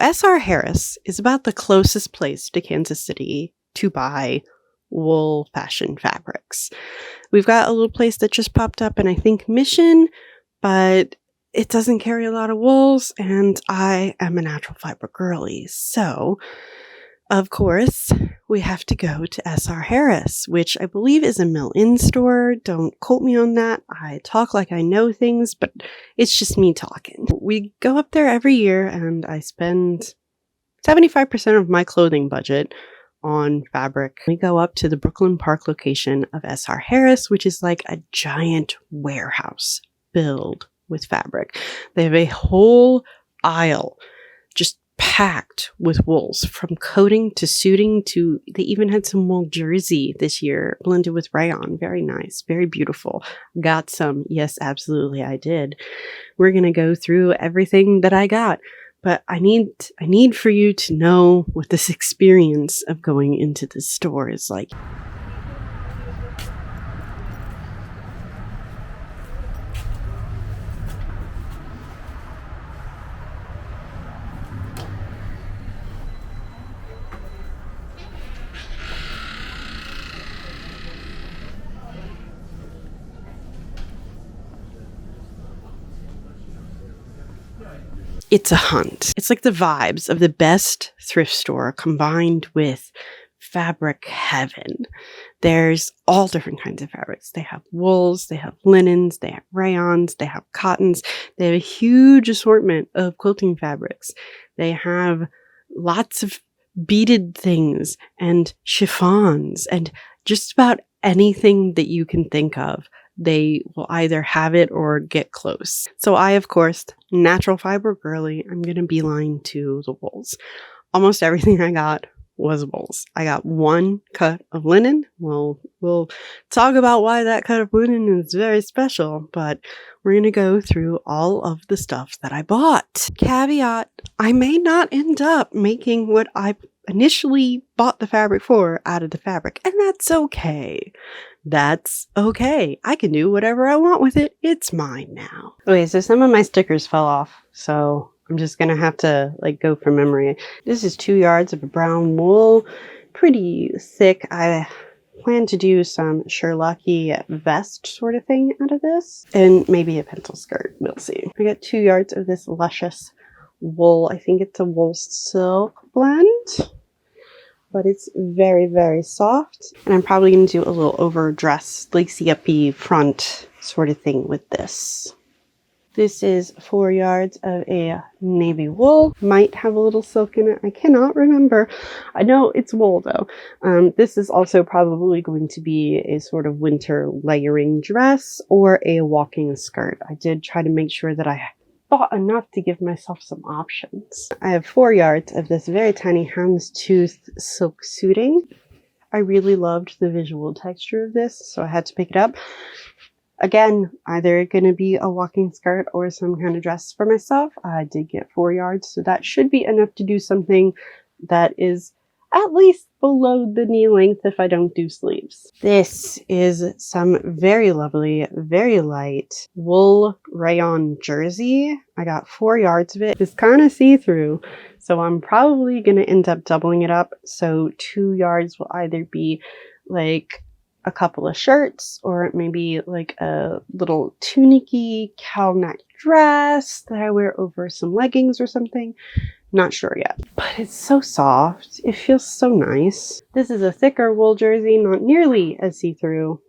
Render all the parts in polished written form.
SR Harris is about the closest place to Kansas City to buy wool fashion fabrics. We've got a little place that just popped up in, I think, Mission, but it doesn't carry a lot of wools, and I am a natural fiber girly. So, of course, we have to go to SR Harris, which I believe is a mill-in store. Don't quote me on that. I talk like I know things, but it's just me talking. We go up there every year, and I spend 75% of my clothing budget on fabric. We go up to the Brooklyn Park location of SR Harris, which is like a giant warehouse filled with fabric. They have a whole aisle just packed with wools, from coating to suiting to, they even had some wool jersey this year blended with rayon. Very nice, very beautiful. Got some. Yes, absolutely, I did. We're going to go through everything that I got. But I need for you to know what this experience of going into the store is like. It's a hunt. It's like the vibes of the best thrift store combined with fabric heaven. There's all different kinds of fabrics. They have wools, they have linens, they have rayons, they have cottons. They have a huge assortment of quilting fabrics. They have lots of beaded things and chiffons and just about anything that you can think of. They will either have it or get close. So I, of course, natural fiber girly, I'm going to beeline to the wools. Almost everything I got was wools. I got one cut of linen. We'll talk about why that cut of linen is very special, but we're going to go through all of the stuff that I bought. Caveat, I may not end up making what I initially bought the fabric for out of the fabric, and that's okay. That's okay. I can do whatever I want with it. It's mine now. Okay, so some of my stickers fell off, so I'm just gonna have to go from memory. This is 2 yards of a brown wool, pretty thick. I plan to do some Sherlocky vest sort of thing out of this, and maybe a pencil skirt. We'll see. I got 2 yards of this luscious wool. I think it's a wool silk blend, but it's very, very soft. And I'm probably going to do a little overdress, lacy-uppy front sort of thing with this. This is 4 yards of a navy wool. Might have a little silk in it. I cannot remember. I know it's wool though. This is also probably going to be a sort of winter layering dress or a walking skirt. I did try to make sure that I bought enough to give myself some options. I have 4 yards of this very tiny houndstooth silk suiting. I really loved the visual texture of this, so I had to pick it up. Again, either going to be a walking skirt or some kind of dress for myself. I did get 4 yards, so that should be enough to do something that is at least below the knee length if I don't do sleeves. This is some very lovely, very light wool rayon jersey. I got 4 yards of it. It's kind of see-through, so I'm probably going to end up doubling it up. So 2 yards will either be like a couple of shirts, or maybe like a little tunicky cowl neck dress that I wear over some leggings or something. Not sure yet, but it's so soft. It feels so nice. This is a thicker wool jersey, not nearly as see-through.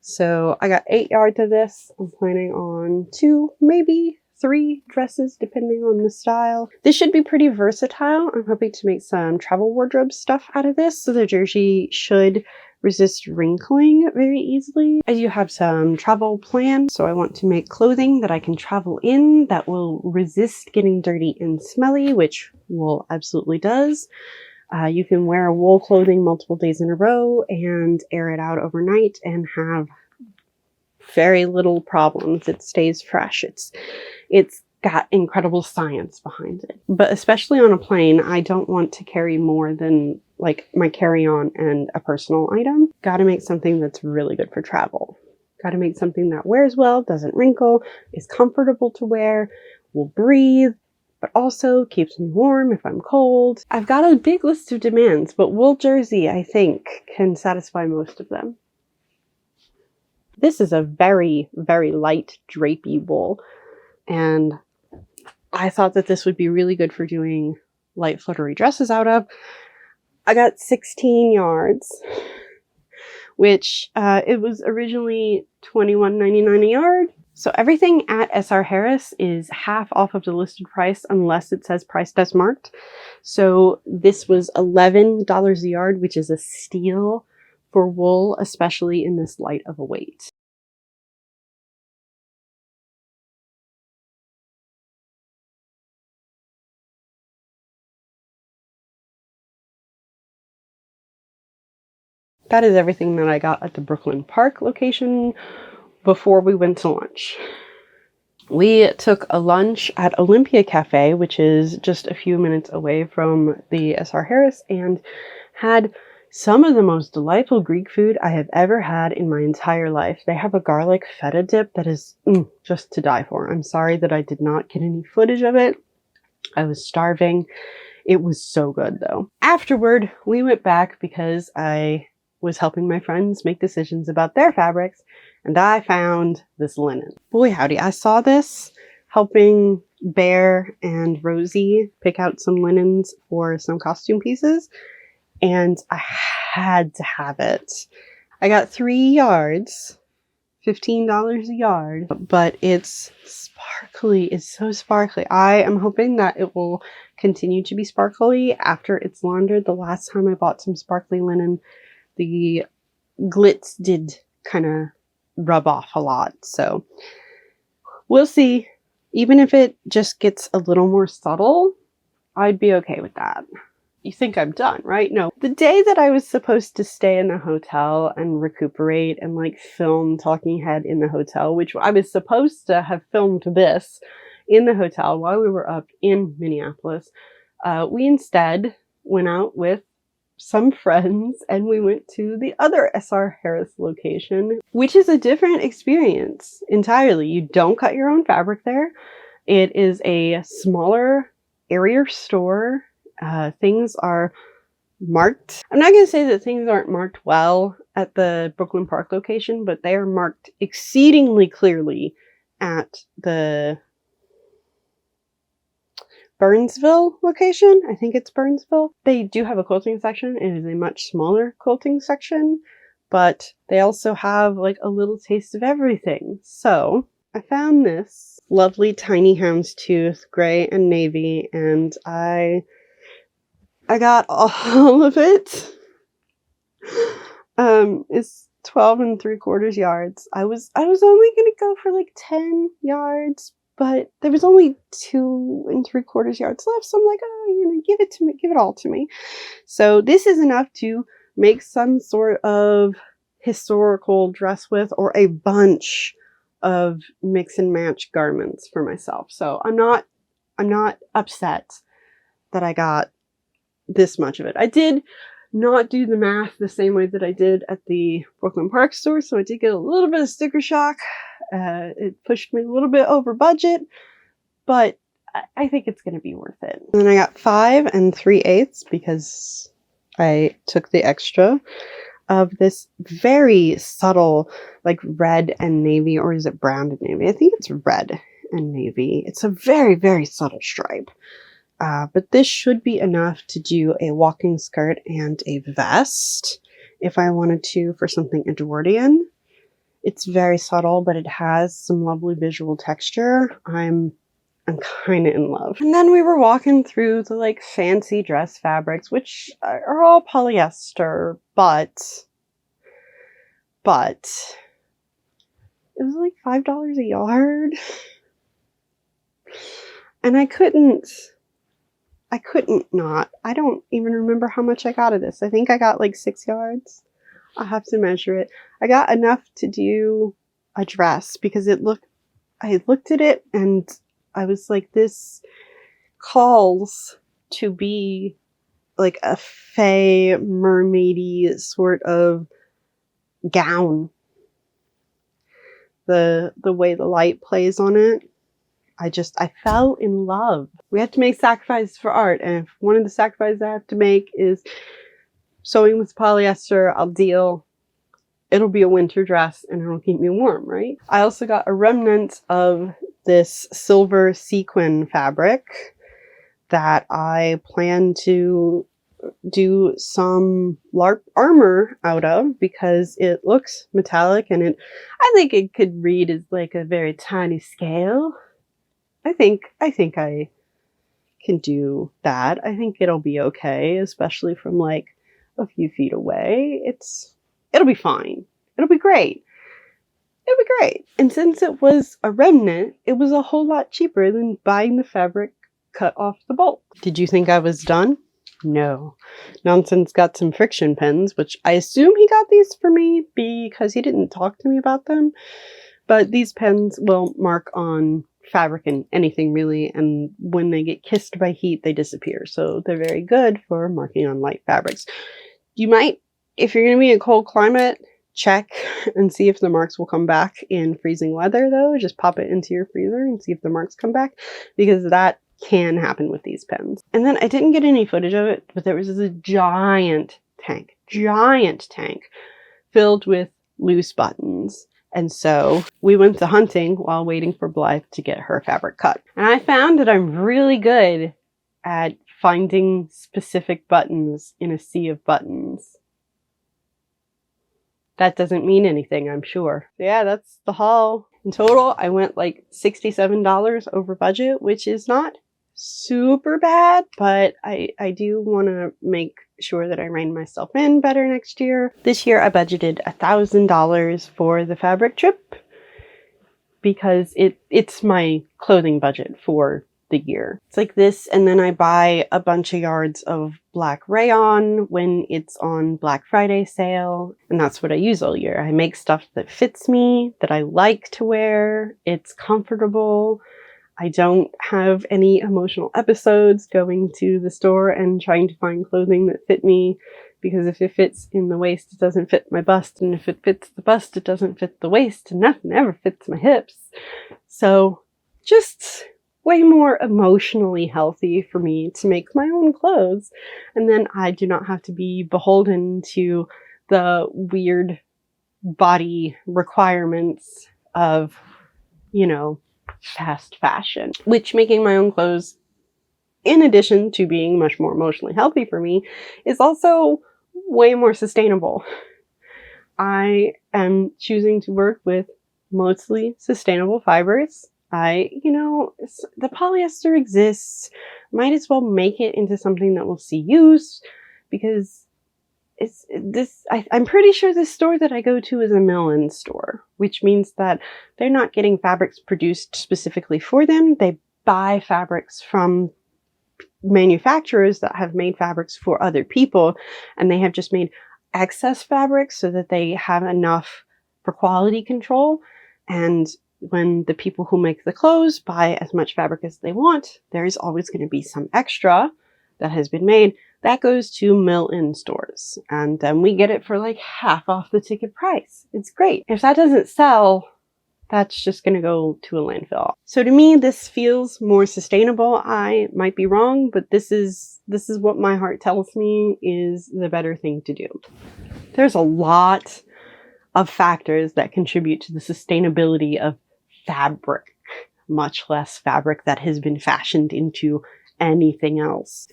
So I got 8 yards of this. I'm planning on 2, maybe 3 dresses depending on the style. This should be pretty versatile. I'm hoping to make some travel wardrobe stuff out of this, so the jersey should resist wrinkling very easily. I do have some travel plans, so I want to make clothing that I can travel in that will resist getting dirty and smelly, which wool absolutely does. You can wear wool clothing multiple days in a row and air it out overnight and have very little problems. It stays fresh. It's got incredible science behind it. But especially on a plane, I don't want to carry more than like my carry-on and a personal item. Got to make something that's really good for travel. Got to make something that wears well, doesn't wrinkle, is comfortable to wear, will breathe, but also keeps me warm if I'm cold. I've got a big list of demands, but wool jersey, I think, can satisfy most of them. This is a very, very light drapey wool, and I thought that this would be really good for doing light fluttery dresses out of. I got 16 yards, which it was originally $21.99 a yard. So everything at SR Harris is half off of the listed price unless it says price test marked. So this was $11 a yard, which is a steal for wool, especially in this light of a weight. That is everything that I got at the Brooklyn Park location before we went to lunch. We took a lunch at Olympia Cafe, which is just a few minutes away from the SR Harris, and had some of the most delightful Greek food I have ever had in my entire life. They have a garlic feta dip that is just to die for. I'm sorry that I did not get any footage of it. I was starving. It was so good though. Afterward, we went back because I was helping my friends make decisions about their fabrics, and I found this linen. Boy howdy, I saw this helping Bear and Rosie pick out some linens for some costume pieces, and I had to have it. I got 3 yards, $15 a yard, but it's sparkly. It's so sparkly. I am hoping that it will continue to be sparkly after it's laundered. The last time I bought some sparkly linen, the glitz did kind of rub off a lot. So we'll see. Even if it just gets a little more subtle, I'd be okay with that. You think I'm done, right? No. The day that I was supposed to stay in the hotel and recuperate and like film Talking Head in the hotel, which I was supposed to have filmed this in the hotel while we were up in Minneapolis, we instead went out with some friends and we went to the other SR Harris location, which is a different experience entirely. You don't cut your own fabric there. It is a smaller, airier store. Things are marked. I'm not going to say that things aren't marked well at the Brooklyn Park location, but they are marked exceedingly clearly at the Burnsville location. I think it's Burnsville. They do have a quilting section. It is a much smaller quilting section, but they also have like a little taste of everything. So I found this lovely tiny houndstooth, gray and navy, and I got all of it. It's 12 3/4 yards. I was only gonna go for like 10 yards, but there was only 2 3/4 yards left, so I'm like, oh, give it to me, give it all to me. So this is enough to make some sort of historical dress with, or a bunch of mix and match garments for myself. So I'm not upset that I got this much of it. I did not do the math the same way that I did at the Brooklyn Park store, so I did get a little bit of sticker shock. It pushed me a little bit over budget, but I think it's going to be worth it. And then I got 5 3/8 because I took the extra of this very subtle, like red and navy, or is it brown and navy? I think it's red and navy. It's a very, very subtle stripe. But this should be enough to do a walking skirt and a vest if I wanted to for something Edwardian. It's very subtle, but it has some lovely visual texture. I'm kind of in love. And then we were walking through the like fancy dress fabrics, which are all polyester, but it was like $5 a yard. And I couldn't not. I don't even remember how much I got of this. I think I got like 6 yards. I'll have to measure it. I got enough to do a dress because I looked at it and I was like, this calls to be like a fey mermaidy sort of gown. The way the light plays on it. I fell in love. We have to make sacrifices for art. And if one of the sacrifices I have to make is sewing with polyester, I'll deal. It'll be a winter dress and it'll keep me warm, right? I also got a remnant of this silver sequin fabric that I plan to do some LARP armor out of because it looks metallic and I think it could read as like a very tiny scale. I think I can do that. I think it'll be okay, especially from like a few feet away. It'll be fine. It'll be great. It'll be great. And since it was a remnant, it was a whole lot cheaper than buying the fabric cut off the bolt. Did you think I was done? No. Nonsense got some friction pens, which I assume he got these for me because he didn't talk to me about them. But these pens will mark on fabric and anything really, and when they get kissed by heat, they disappear. So they're very good for marking on light fabrics. You might, if you're going to be in a cold climate, check and see if the marks will come back in freezing weather though. Just pop it into your freezer and see if the marks come back, because that can happen with these pens. And then I didn't get any footage of it, but there was a giant tank filled with loose buttons. And so we went to hunting while waiting for Blythe to get her fabric cut. And I found that I'm really good at finding specific buttons in a sea of buttons. That doesn't mean anything, I'm sure. So yeah, that's the haul. In total, I went like $67 over budget, which is not super bad, but I do want to make sure that I rein myself in better next year. This year I budgeted $1,000 for the fabric trip because it's my clothing budget for the year. It's like this, and then I buy a bunch of yards of black rayon when it's on Black Friday sale, and that's what I use all year. I make stuff that fits me, that I like to wear. It's comfortable. I don't have any emotional episodes going to the store and trying to find clothing that fit me, because if it fits in the waist, it doesn't fit my bust, and if it fits the bust, it doesn't fit the waist, and nothing ever fits my hips. So just way more emotionally healthy for me to make my own clothes, and then I do not have to be beholden to the weird body requirements of, you know, fast fashion. Which making my own clothes, in addition to being much more emotionally healthy for me, is also way more sustainable. I am choosing to work with mostly sustainable fibers. The polyester exists. Might as well make it into something that will see use, because I'm pretty sure this store that I go to is a mill-in store, which means that they're not getting fabrics produced specifically for them. They buy fabrics from manufacturers that have made fabrics for other people, and they have just made excess fabrics so that they have enough for quality control. And when the people who make the clothes buy as much fabric as they want, there is always going to be some extra that has been made that goes to mill-in stores, and then we get it for like half off the ticket price. It's great. If that doesn't sell, that's just going to go to a landfill. So to me, this feels more sustainable. I might be wrong, but this is what my heart tells me is the better thing to do. There's a lot of factors that contribute to the sustainability of fabric, much less fabric that has been fashioned into anything else.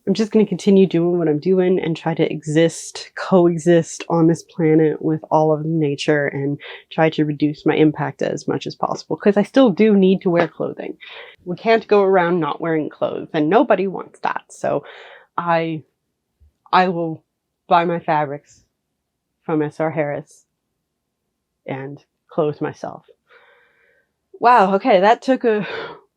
I'm just going to continue doing what I'm doing and try to coexist on this planet with all of nature and try to reduce my impact as much as possible, because I still do need to wear clothing. We can't go around not wearing clothes, and nobody wants that. So I will buy my fabrics from S.R. Harris and clothe myself. Wow, okay, that took a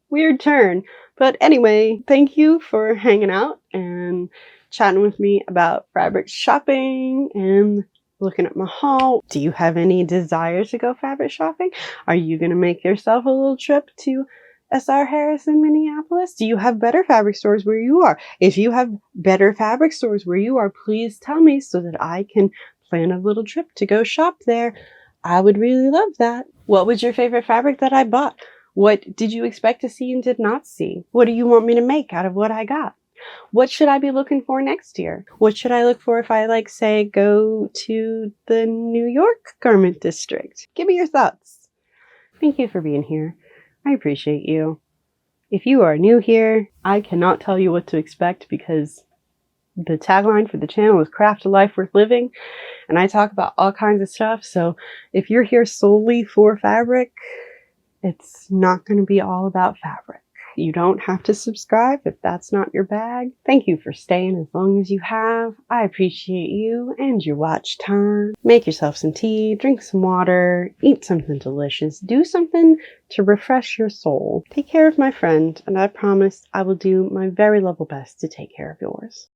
weird turn. But anyway, thank you for hanging out and chatting with me about fabric shopping and looking at my haul. Do you have any desire to go fabric shopping? Are you going to make yourself a little trip to S.R. Harris in Minneapolis? Do you have better fabric stores where you are? If you have better fabric stores where you are, please tell me so that I can plan a little trip to go shop there. I would really love that. What was your favorite fabric that I bought? What did you expect to see and did not see? What do you want me to make out of what I got? What should I be looking for next year? What should I look for if I, like, say, go to the New York garment district? Give me your thoughts. Thank you for being here. I appreciate you. If you are new here, I cannot tell you what to expect because the tagline for the channel is Craft a Life Worth Living, and I talk about all kinds of stuff. So if you're here solely for fabric, it's not going to be all about fabric. You don't have to subscribe if that's not your bag. Thank you for staying as long as you have. I appreciate you and your watch time. Make yourself some tea, drink some water, eat something delicious, do something to refresh your soul. Take care of my friend, and I promise I will do my very level best to take care of yours.